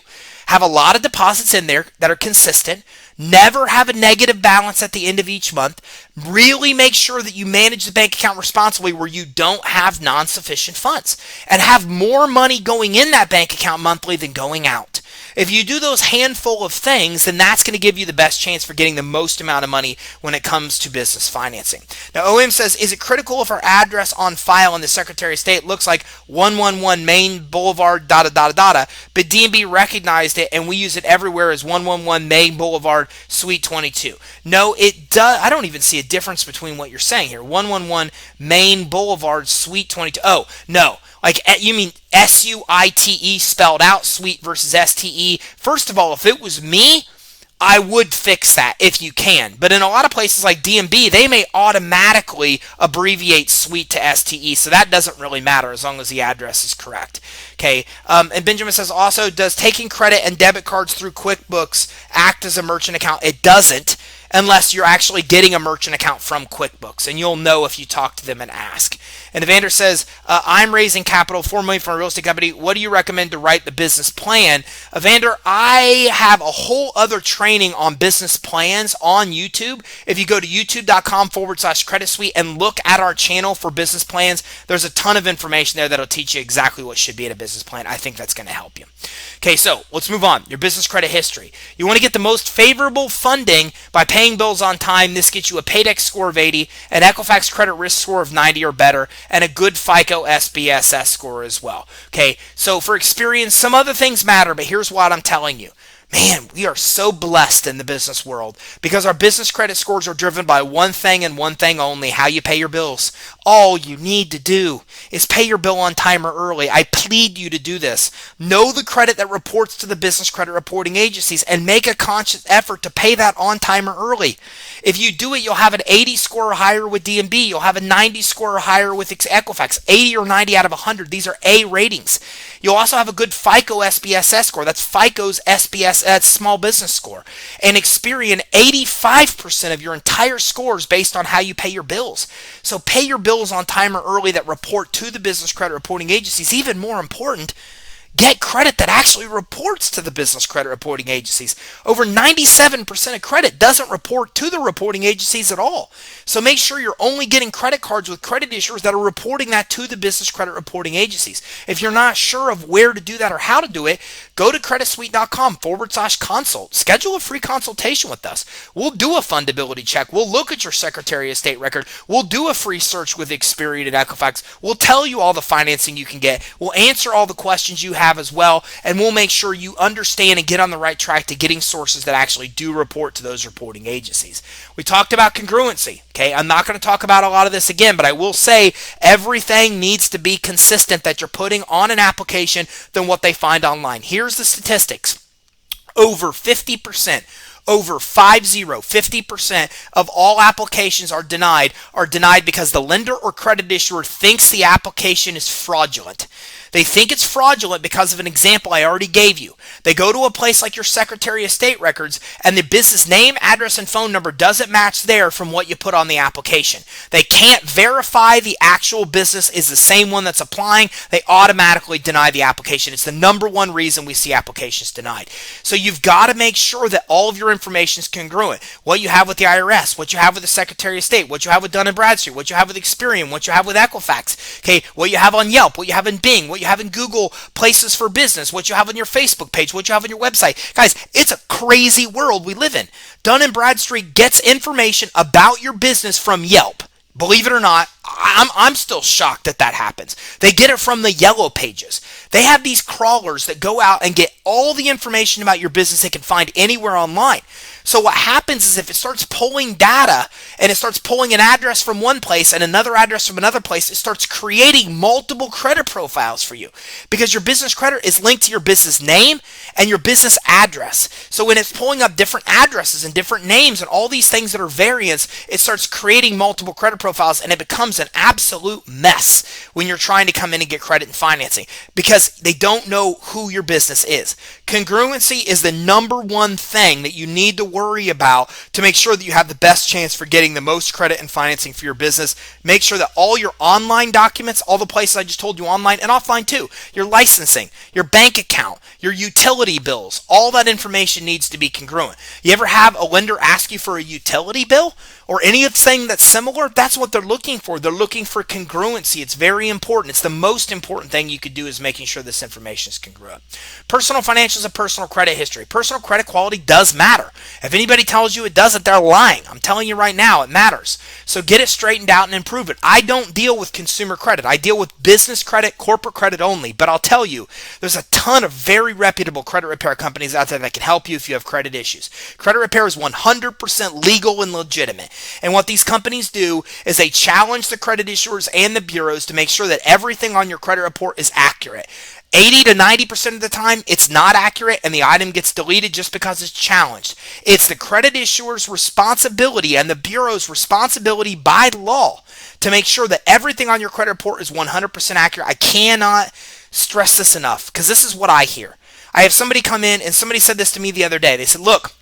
S1: Have a lot of deposits in there that are consistent. Never have a negative balance at the end of each month. Really make sure that you manage the bank account responsibly where you don't have non-sufficient funds. And have more money going in that bank account monthly than going out. If you do those handful of things, then that's going to give you the best chance for getting the most amount of money when it comes to business financing. Now, OM says, is it critical if our address on file in the Secretary of State looks like 111 Main Boulevard, but DMB recognized it and we use it everywhere as 111 Main Boulevard, Suite 22? No, it does. I don't even see a difference between what you're saying here. 111 Main Boulevard, Suite 22. Oh, no. Like, you mean SUITE spelled out, suite versus STE. First of all, if it was me, I would fix that if you can. But in a lot of places like DMB, they may automatically abbreviate suite to STE, so that doesn't really matter as long as the address is correct. Okay, and Benjamin says also, does taking credit and debit cards through QuickBooks act as a merchant account? It doesn't, unless you're actually getting a merchant account from QuickBooks, and you'll know if you talk to them and ask. And Evander says, I'm raising capital, $4 million from a real estate company. What do you recommend to write the business plan? Evander, I have a whole other training on business plans on YouTube. If you go to youtube.com/CreditSuite and look at our channel for business plans, there's a ton of information there that'll teach you exactly what should be in a business plan. I think that's going to help you. Okay, so let's move on. Your business credit history. You want to get the most favorable funding by paying bills on time. This gets you a Paydex score of 80, an Equifax credit risk score of 90 or better, and a good FICO SBSS score as well. Okay, so for Experian, some other things matter, but here's what I'm telling you. Man, we are so blessed in the business world because our business credit scores are driven by one thing and one thing only: how you pay your bills. All you need to do is pay your bill on time or early. I plead you to do this. Know the credit that reports to the business credit reporting agencies and make a conscious effort to pay that on time or early. If you do it, you'll have an 80 score or higher with DMB. You'll have a 90 score or higher with Equifax. 80 or 90 out of 100. These are A ratings. You'll also have a good FICO SBSS score. That's FICO's SBSS small business score. And Experian, 85% of your entire score is based on how you pay your bills. So pay your bills on time or early that report to the business credit reporting agencies. Even more important, get credit that actually reports to the business credit reporting agencies. Over 97% of credit doesn't report to the reporting agencies at all. So make sure you're only getting credit cards with credit issuers that are reporting that to the business credit reporting agencies. If you're not sure of where to do that or how to do it, go to creditsuite.com/consult. Schedule a free consultation with us. We'll do a fundability check. We'll look at your Secretary of State record. We'll do a free search with Experian and Equifax. We'll tell you all the financing you can get. We'll answer all the questions you have as well, and we'll make sure you understand and get on the right track to getting sources that actually do report to those reporting agencies. We talked about congruency. Okay, I'm not going to talk about a lot of this again, but I will say everything needs to be consistent that you're putting on an application than what they find online. Here's the statistics. Over 50%, over 50% of all applications are denied because the lender or credit issuer thinks the application is fraudulent. They think it's fraudulent because of an example I already gave you. They go to a place like your Secretary of State records and the business name, address, and phone number doesn't match there from what you put on the application. They can't verify the actual business is the same one that's applying. They automatically deny the application. It's the number one reason we see applications denied. So you've got to make sure that all of your information is congruent. What you have with the IRS, what you have with the Secretary of State, what you have with Dun & Bradstreet, what you have with Experian, what you have with Equifax, okay, what you have on Yelp, what you have in Bing, what you have in Google Places for Business, what you have on your Facebook page, what you have on your website. Guys, it's a crazy world we live in. Dun & Bradstreet gets information about your business from Yelp. Believe it or not, I'm still shocked that that happens. They get it from the yellow pages. They have these crawlers that go out and get all the information about your business they can find anywhere online. So what happens is if it starts pulling data and it starts pulling an address from one place and another address from another place, it starts creating multiple credit profiles for you because your business credit is linked to your business name and your business address. So when it's pulling up different addresses and different names and all these things that are variants, it starts creating multiple credit profiles and it becomes an absolute mess when you're trying to come in and get credit and financing because they don't know who your business is. Congruency is the number one thing that you need to worry about to make sure that you have the best chance for getting the most credit and financing for your business. Make sure that all your online documents, all the places I just told you online and offline too, your licensing, your bank account, your utility bills, all that information needs to be congruent. You ever have a lender ask you for a utility bill or anything that's similar? That's what they're looking for. They're looking for congruency. It's very important. It's the most important thing you could do is making sure this information is congruent. Personal financials and personal credit history. Personal credit quality does matter. If anybody tells you it doesn't, they're lying. I'm telling you right now, it matters. So get it straightened out and improve it. I don't deal with consumer credit. I deal with business credit, corporate credit only. But I'll tell you, there's a ton of very reputable credit repair companies out there that can help you if you have credit issues. Credit repair is 100% legal and legitimate. And what these companies do is they challenge the credit issuers and the bureaus to make sure that everything on your credit report is accurate. 80 to 90% of the time, it's not accurate and the item gets deleted just because it's challenged. It's the credit issuer's responsibility and the bureau's responsibility by law to make sure that everything on your credit report is 100% accurate. I cannot stress this enough because this is what I hear. I have somebody come in and somebody said this to me the other day. They said, look,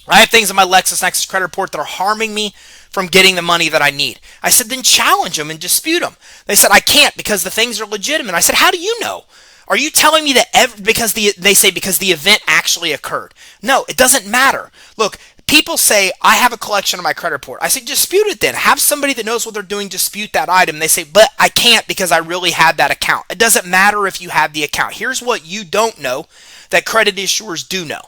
S1: I have things in my LexisNexis credit report that are harming me from getting the money that I need. I said, then challenge them and dispute them. They said, I can't because the things are legitimate. I said, how do you know? Are you telling me that because the event actually occurred? No, it doesn't matter. Look, people say, I have a collection on my credit report. I say, dispute it then. Have somebody that knows what they're doing dispute that item. They say, but I can't because I really had that account. It doesn't matter if you have the account. Here's what you don't know that credit issuers do know.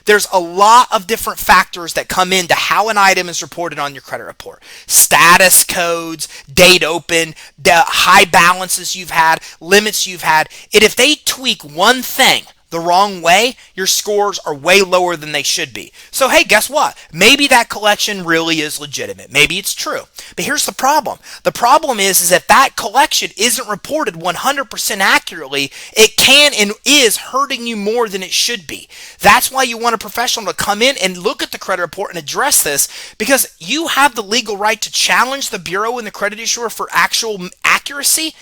S1: There's a lot of different factors that come into how an item is reported on your credit report. Status codes, date open, the high balances you've had, limits you've had. And if they tweak one thing the wrong way, your scores are way lower than they should be. So hey, guess what? Maybe that collection really is legitimate. Maybe it's true. But here's the problem. The problem is if that collection isn't reported 100% accurately, it can and is hurting you more than it should be. That's why you want a professional to come in and look at the credit report and address this because you have the legal right to challenge the bureau and the credit issuer for actual accuracy.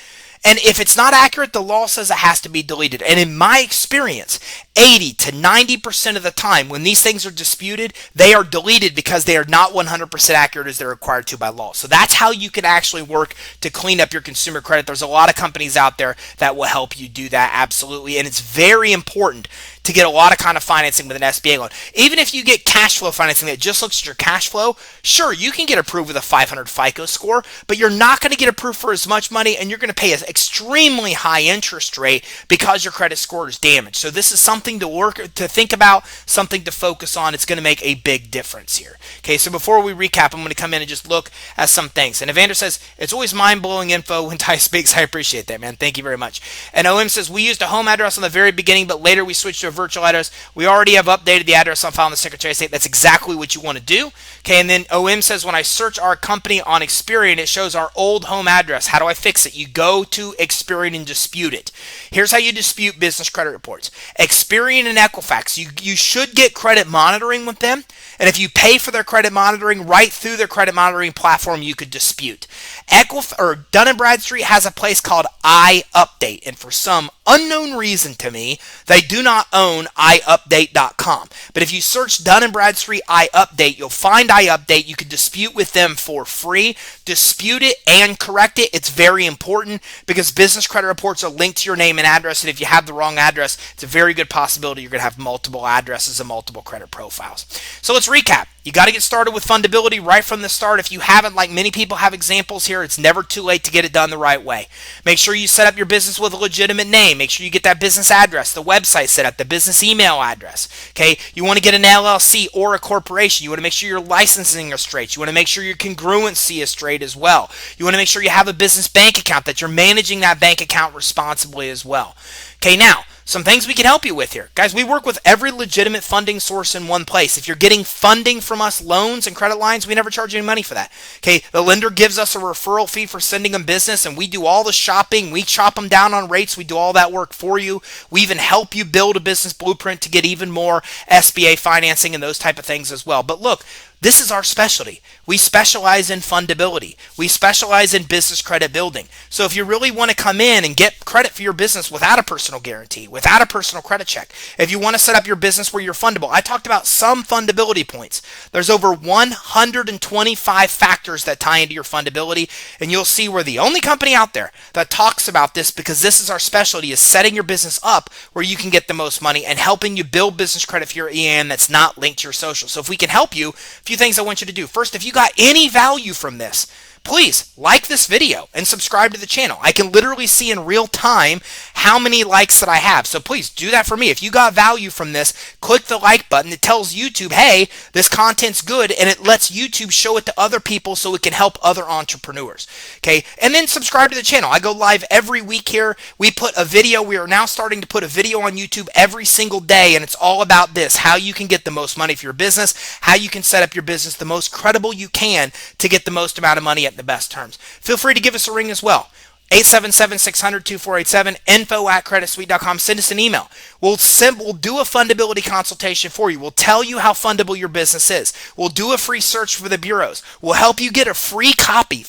S1: And if it's not accurate, the law says it has to be deleted. And in my experience, 80 to 90% of the time when these things are disputed, they are deleted because they are not 100% accurate as they're required to by law. So that's how you can actually work to clean up your consumer credit. There's a lot of companies out there that will help you do that, absolutely. And it's very important to get a lot of kind of financing with an SBA loan. Even if you get cash flow financing that just looks at your cash flow, sure, you can get approved with a 500 FICO score, but you're not going to get approved for as much money and you're going to pay an extremely high interest rate because your credit score is damaged. So this is something to think about, something to focus on. It's going to make a big difference here. Okay, so before we recap, I'm going to come in and just look at some things. And Evander says, it's always mind-blowing info when Ty speaks. I appreciate that, man. Thank you very much. And OM says, we used a home address on the very beginning, but later we switched to a virtual address. We already have updated the address on file in the Secretary of State. That's exactly what you want to do. Okay, and then OM says, when I search our company on Experian, it shows our old home address. How do I fix it? You go to Experian and dispute it. Here's how you dispute business credit reports. Experian and Equifax, you should get credit monitoring with them. And if you pay for their credit monitoring right through their credit monitoring platform, you could dispute. Dun & Bradstreet has a place called iUpdate, and for some unknown reason to me, they do not own iUpdate.com. But if you search Dun & Bradstreet iUpdate, you'll find iUpdate. You can dispute with them for free. Dispute it and correct it. It's very important because business credit reports are linked to your name and address, and if you have the wrong address, it's a very good possibility you're going to have multiple addresses and multiple credit profiles. So let's recap. You got to get started with Fundability right from the start. If you haven't, like many people have examples here, it's never too late to get it done the right way. Make sure you set up your business with a legitimate name. name. Make sure you get that business address, the website set up, the business email address. Okay, you want to get an LLC or a corporation. You want to make sure your licensing is straight. You want to make sure your congruency is straight as well. You want to make sure you have a business bank account, that you're managing that bank account responsibly as well. Okay, now, some things we can help you with here. Guys, we work with every legitimate funding source in one place. If you're getting funding from us, loans and credit lines, we never charge any money for that. Okay, the lender gives us a referral fee for sending them business, and we do all the shopping. We chop them down on rates. We do all that work for you. We even help you build a business blueprint to get even more SBA financing and those type of things as well. But look, this is our specialty. We specialize in fundability. We specialize in business credit building. So if you really want to come in and get credit for your business without a personal guarantee, without a personal credit check, if you want to set up your business where you're fundable, I talked about some fundability points. There's over 125 factors that tie into your fundability, and you'll see we're the only company out there that talks about this, because this is our specialty, is setting your business up where you can get the most money and helping you build business credit for your EIN that's not linked to your social. So if we can help you, few things I want you to do. First, if you got any value from this, please like this video and subscribe to the channel. I can literally see in real time how many likes that I have. So please do that for me. If you got value from this, click the like button. It tells YouTube, hey, this content's good, and it lets YouTube show it to other people so it can help other entrepreneurs. Okay, and then subscribe to the channel. I go live every week here. We put a video. We are now starting to put a video on YouTube every single day, and it's all about this: how you can get the most money for your business, how you can set up your business the most credible you can to get the most amount of money at the best terms. Feel free to give us a ring as well. 877-600-2487, info@creditsuite.com. Send us an email. We'll do a fundability consultation for you. We'll tell you how fundable your business is. We'll do a free search for the bureaus. We'll help you get a free copy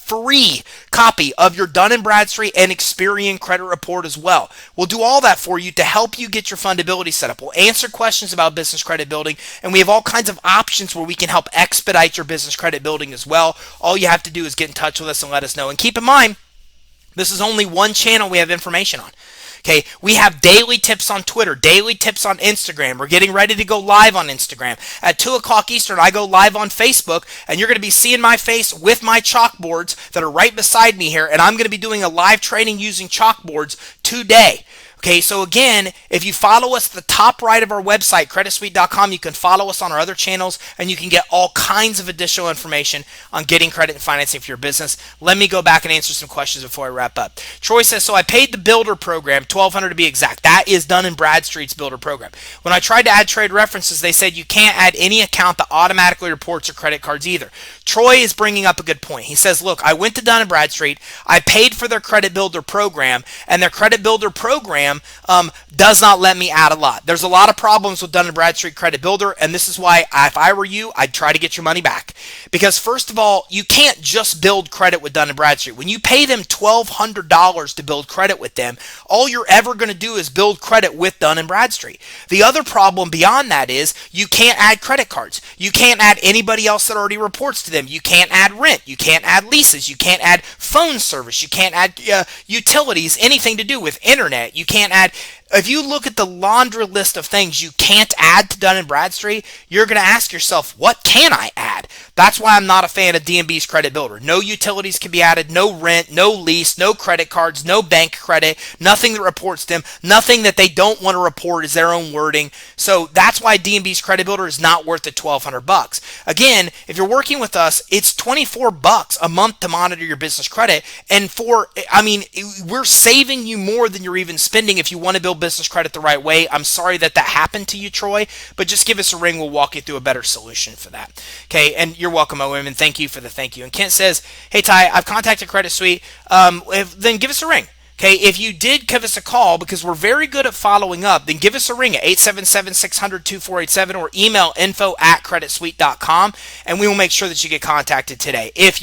S1: of your Dun & Bradstreet and Experian credit report as well. We'll do all that for you to help you get your fundability set up. We'll answer questions about business credit building, and we have all kinds of options where we can help expedite your business credit building as well. All you have to do is get in touch with us and let us know. And keep in mind, this is only one channel we have information on. Okay, we have daily tips on Twitter, daily tips on Instagram. We're getting ready to go live on Instagram. At 2 o'clock Eastern, I go live on Facebook, and you're going to be seeing my face with my chalkboards that are right beside me here, and I'm going to be doing a live training using chalkboards today. Okay, so again, if you follow us at the top right of our website, CreditSuite.com, you can follow us on our other channels, and you can get all kinds of additional information on getting credit and financing for your business. Let me go back and answer some questions before I wrap up. Troy says, so I paid the builder program, $1,200 to be exact. That is Dun & Bradstreet's builder program. When I tried to add trade references, they said you can't add any account that automatically reports your credit cards either. Troy is bringing up a good point. He says, look, I went to Dun & Bradstreet, I paid for their credit builder program, and their credit builder program does not let me add a lot. There's a lot of problems with Dun & Bradstreet Credit Builder, and this is why, if I were you, I'd try to get your money back. Because first of all, you can't just build credit with Dun & Bradstreet. When you pay them $1,200 to build credit with them, all you're ever going to do is build credit with Dun & Bradstreet. The other problem beyond that is you can't add credit cards. You can't add anybody else that already reports to them. You can't add rent. You can't add leases. You can't add phone service. You can't add utilities, anything to do with internet. You can't add. If you look at the laundry list of things you can't add to Dun & Bradstreet, you're going to ask yourself, what can I add? That's why I'm not a fan of D&B's Credit Builder. No utilities can be added, no rent, no lease, no credit cards, no bank credit, nothing that reports them, nothing that they don't want to report is their own wording. So that's why D&B's Credit Builder is not worth the $1,200. Again, if you're working with us, it's $24 a month to monitor your business credit. And we're saving you more than you're even spending if you want to build business credit the right way. I'm sorry that happened to you, Troy, but just give us a ring. We'll walk you through a better solution for that. Okay, and you're welcome, OM, and thank you for the thank you. And Kent says, hey, Ty, I've contacted Credit Suite. Then give us a ring. Okay, if you did give us a call, because we're very good at following up, then give us a ring at 877-600-2487 or email info@creditsuite.com, and we will make sure that you get contacted today if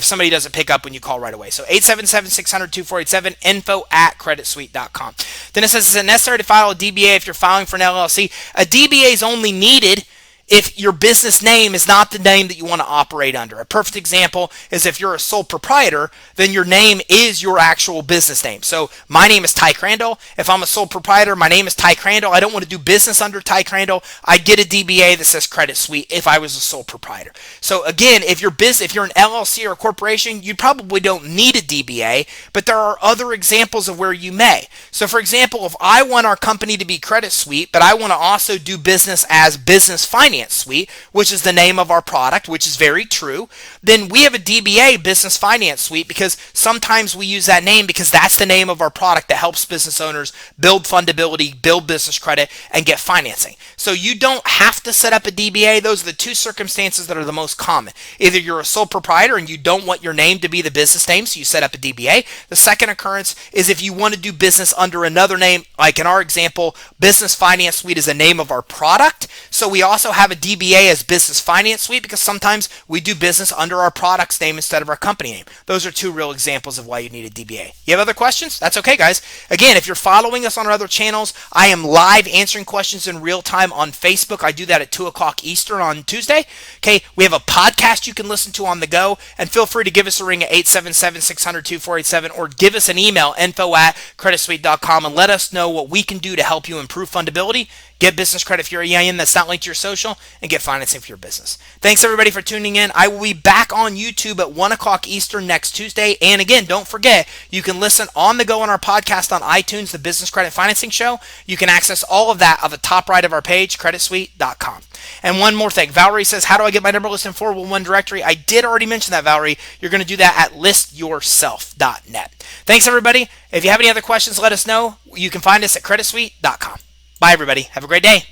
S1: somebody doesn't pick up when you call right away. So 877-600-2487, info@creditsuite.com. Then it says, is it necessary to file a DBA if you're filing for an LLC? A DBA is only needed if your business name is not the name that you want to operate under. A perfect example is if you're a sole proprietor, then your name is your actual business name. So my name is Ty Crandall. If I'm a sole proprietor, my name is Ty Crandall. I don't want to do business under Ty Crandall. I'd get a DBA that says CreditSuite if I was a sole proprietor. So again, if you're an LLC or a corporation, you probably don't need a DBA, but there are other examples of where you may. So for example, if I want our company to be CreditSuite, but I want to also do business as Business Finance Suite, which is the name of our product, which is very true, then we have a DBA, Business Finance Suite, because sometimes we use that name because that's the name of our product that helps business owners build fundability, build business credit, and get financing. So you don't have to set up a DBA. Those are the two circumstances that are the most common. Either you're a sole proprietor and you don't want your name to be the business name, so you set up a DBA. The second occurrence is if you want to do business under another name, like in our example, Business Finance Suite is the name of our product. So we also have a DBA as Business Finance Suite because sometimes we do business under our product's name instead of our company name. Those are two real examples of why you need a DBA. You have other questions? That's okay, guys. Again, if you're following us on our other channels, I am live answering questions in real time on Facebook. I do that at 2 o'clock Eastern on Tuesday. Okay, we have a podcast you can listen to on the go, and feel free to give us a ring at 877-600-2487 or give us an email, info@creditsuite.com, and let us know what we can do to help you improve fundability, get business credit for your EIN that's not linked to your social, and get financing for your business. Thanks everybody for tuning in. I will be back on YouTube at 1 o'clock Eastern next Tuesday. And again, don't forget, you can listen on the go on our podcast on iTunes, the Business Credit Financing Show. You can access all of that at the top right of our page, creditsuite.com. And one more thing, Valerie says, how do I get my number listed in 411 directory? I did already mention that, Valerie. You're going to do that at listyourself.net. Thanks everybody. If you have any other questions, let us know. You can find us at creditsuite.com. Bye, everybody. Have a great day.